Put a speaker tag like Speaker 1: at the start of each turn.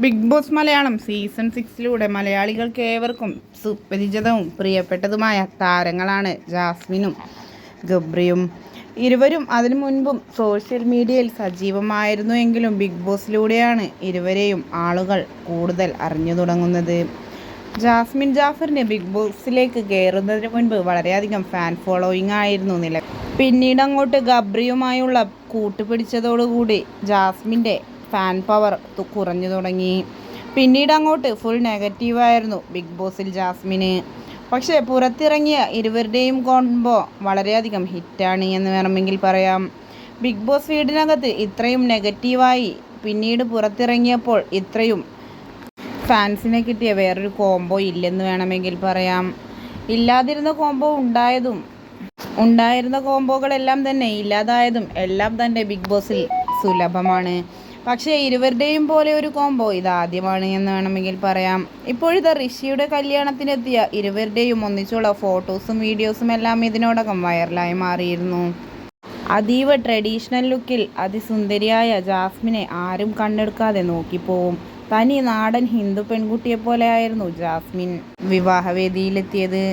Speaker 1: Big boss Malayalam season 6 മലയാളികൾക്ക് ഏവർക്കും സുപരിചിതവും പ്രിയപ്പെട്ടതുമായ താരങ്ങളാണ് ജാസ്മിനും ഗബ്രിയും. ഇരുവരും അതിനു മുൻപും സോഷ്യൽ മീഡിയയിൽ സജീവമായിരുന്നുവെങ്കിലും ബിഗ് ബോസിലൂടെയാണ് ഇരുവരെയും ആളുകൾ കൂടുതൽ അറിഞ്ഞു തുടങ്ങുന്നത്. ജാസ്മിൻ ജാഫറിന് ബിഗ് ബോസിലേക്ക് കയറുന്നതിന് മുൻപ് വളരെയധികം ഫാൻ ഫോളോയിങ് ആയിരുന്നു പിന്നീട് അങ്ങോട്ട് ഗബ്രിയുമായുള്ള കൂട്ടുപിടിച്ചതോടുകൂടി ജാസ്മിൻ്റെ ഫാൻ പവർ കുറഞ്ഞു തുടങ്ങി. പിന്നീട് അങ്ങോട്ട് ഫുൾ നെഗറ്റീവായിരുന്നു ബിഗ് ബോസിൽ ജാസ്മിന്. പക്ഷേ പുറത്തിറങ്ങിയ ഇരുവരുടെയും കോംബോ വളരെയധികം ഹിറ്റാണ് എന്ന് വേണമെങ്കിൽ പറയാം. ബിഗ് ബോസ് വീടിനകത്ത് ഇത്രയും നെഗറ്റീവായി പിന്നീട് പുറത്തിറങ്ങിയപ്പോൾ ഇത്രയും ഫാൻസിനെ കിട്ടിയ വേറൊരു കോംബോ ഇല്ലെന്ന് വേണമെങ്കിൽ പറയാം. ഇല്ലാതിരുന്ന കോംബോ ഉണ്ടായിരുന്ന കോംബോകളെല്ലാം തന്നെ ഇല്ലാതായതും എല്ലാം തന്നെ ബിഗ് ബോസിൽ സുലഭമാണ്. പക്ഷേ ഇരുവരുടെയും പോലെ ഒരു കോംബോ ഇതാദ്യമാണ് എന്ന് വേണമെങ്കിൽ പറയാം. ഇപ്പോഴിത് ഋഷിയുടെ കല്യാണത്തിനെത്തിയ ഇരുവരുടെയും ഒന്നിച്ചുള്ള ഫോട്ടോസും വീഡിയോസും എല്ലാം ഇതിനോടകം വൈറലായി മാറിയിരുന്നു. അതീവ ട്രഡീഷണൽ ലുക്കിൽ അതിസുന്ദരിയായ ജാസ്മിനെ ആരും കണ്ണെടുക്കാതെ നോക്കിപ്പോവും. തനി നാടൻ ഹിന്ദു പെൺകുട്ടിയെപ്പോലെയായിരുന്നു ജാസ്മിൻ വിവാഹവേദിയിലെത്തിയത്.